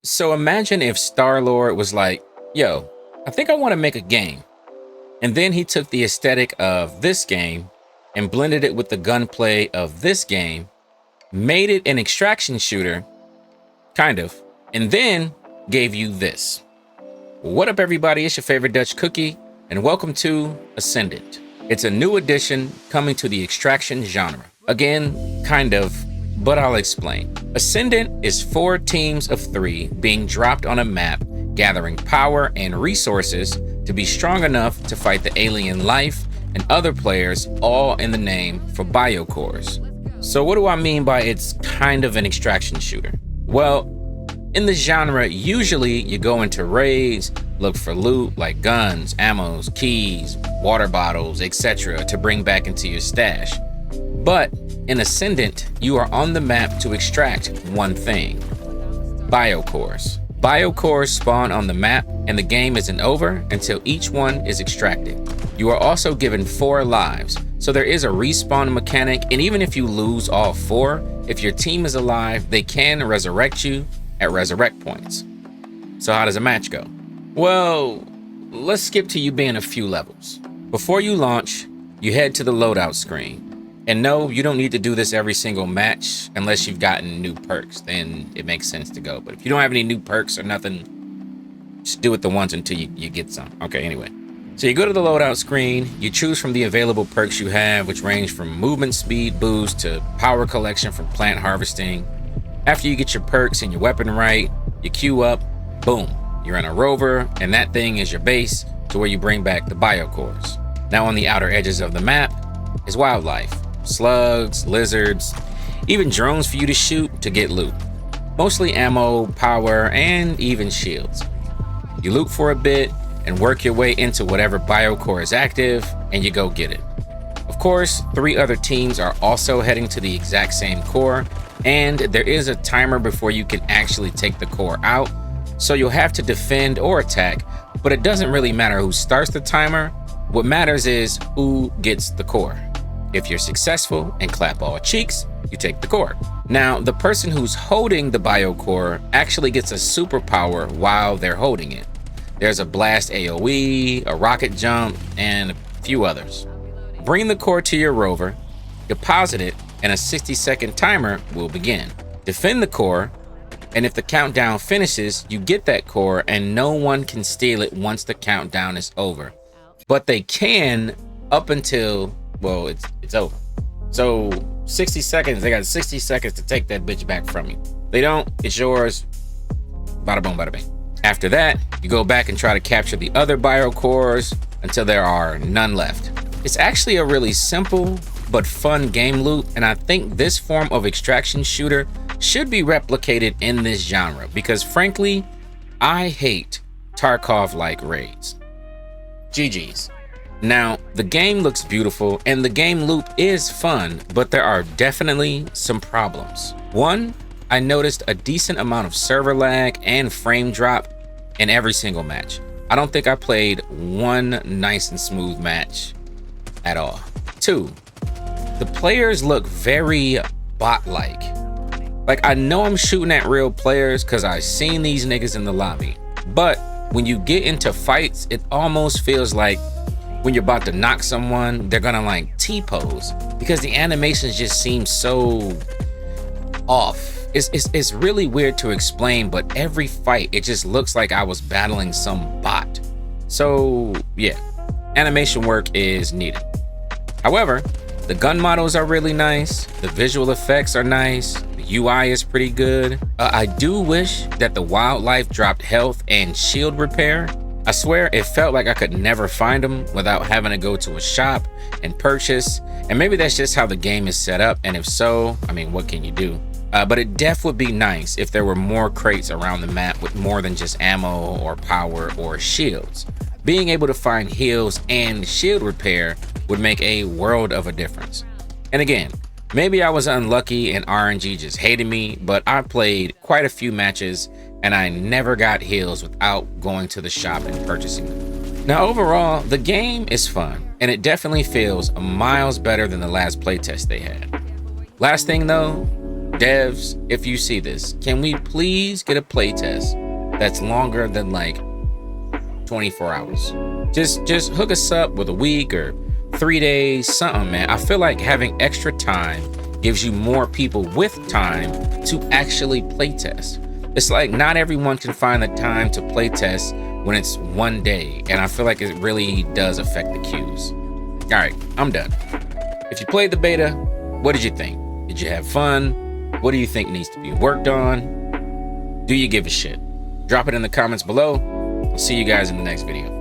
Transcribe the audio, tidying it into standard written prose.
So imagine if Star-Lord was like, yo, I think I want to make a game. And then he took the aesthetic of this game and blended it with the gunplay of this game, made it an extraction shooter, kind of, and then gave you this. What up, everybody? It's your favorite Dutch cookie, and welcome to Ascendant. It's a new addition coming to the extraction genre. Again, kind of, but I'll explain. Ascendant is 4 teams of 3 being dropped on a map, gathering power and resources to be strong enough to fight the alien life and other players, all in the name for biocores. So what do I mean by it's kind of an extraction shooter? Well, in the genre, usually you go into raids, look for loot like guns, ammos, keys, water bottles, etc. to bring back into your stash. But in Ascendant, you are on the map to extract one thing: biocores. Biocores spawn on the map, and the game isn't over until each one is extracted. You are also given 4 lives, so there is a respawn mechanic, and even if you lose all 4, if your team is alive, they can resurrect you at resurrect points. So how does a match go? Well, let's skip to you being a few levels. Before you launch, you head to the loadout screen. And no, you don't need to do this every single match unless you've gotten new perks. Then it makes sense to go. But if you don't have any new perks or nothing, just do it the once until you get some. Okay, anyway. So you go to the loadout screen, you choose from the available perks you have, which range from movement speed boost to power collection from plant harvesting. After you get your perks and your weapon right, you queue up, boom, you're in a rover, and that thing is your base to where you bring back the biocores. Now on the outer edges of the map is wildlife. Slugs, lizards, even drones for you to shoot to get loot. Mostly ammo, power, and even shields. You loot for a bit and work your way into whatever biocore is active, and you go get it. Of course, 3 other teams are also heading to the exact same core, and there is a timer before you can actually take the core out, so you'll have to defend or attack, but it doesn't really matter who starts the timer. What matters is who gets the core. If you're successful and clap all cheeks, you take the core. Now, the person who's holding the biocore actually gets a superpower while they're holding it. There's a blast AoE, a rocket jump, and a few others. Bring the core to your rover, deposit it, and a 60-second timer will begin. Defend the core, and if the countdown finishes, you get that core and no one can steal it once the countdown is over. But they can up until, well, it's over. So 60 seconds, they got 60 seconds to take that bitch back from you. They don't, it's yours. Bada boom, bada bing. After that, you go back and try to capture the other biocores until there are none left. It's actually a really simple but fun game loop, and I think this form of extraction shooter should be replicated in this genre because frankly, I hate Tarkov-like raids. GG's. Now, the game looks beautiful and the game loop is fun, but there are definitely some problems. One, I noticed a decent amount of server lag and frame drop in every single match. I don't think I played one nice and smooth match at all. 2, the players look very bot-like. Like, I know I'm shooting at real players because I've seen these niggas in the lobby, but when you get into fights, it almost feels like when you're about to knock someone, they're gonna like T-pose because the animations just seem so off. It's really weird to explain, but every fight, it just looks like I was battling some bot. So yeah, animation work is needed. However, the gun models are really nice. The visual effects are nice. The UI is pretty good. I do wish that the wildlife dropped health and shield repair. I swear it felt like I could never find them without having to go to a shop and purchase. And maybe that's just how the game is set up. And if so, I mean, what can you do? But it def would be nice if there were more crates around the map with more than just ammo or power or shields. Being able to find heals and shield repair would make a world of a difference. And again, maybe I was unlucky and RNG just hated me, but I played quite a few matches and I never got heals without going to the shop and purchasing them. Now overall, the game is fun and it definitely feels miles better than the last playtest they had. Last thing though, devs, if you see this, can we please get a playtest that's longer than like 24 hours? Just hook us up with a week or 3 days, something, man. I feel like having extra time gives you more people with time to actually playtest. It's like not everyone can find the time to playtest when it's 1 day, and I feel like it really does affect the queues. All right, I'm done. If you played the beta, what did you think? Did you have fun? What do you think needs to be worked on? Do you give a shit? Drop it in the comments below. I'll see you guys in the next video.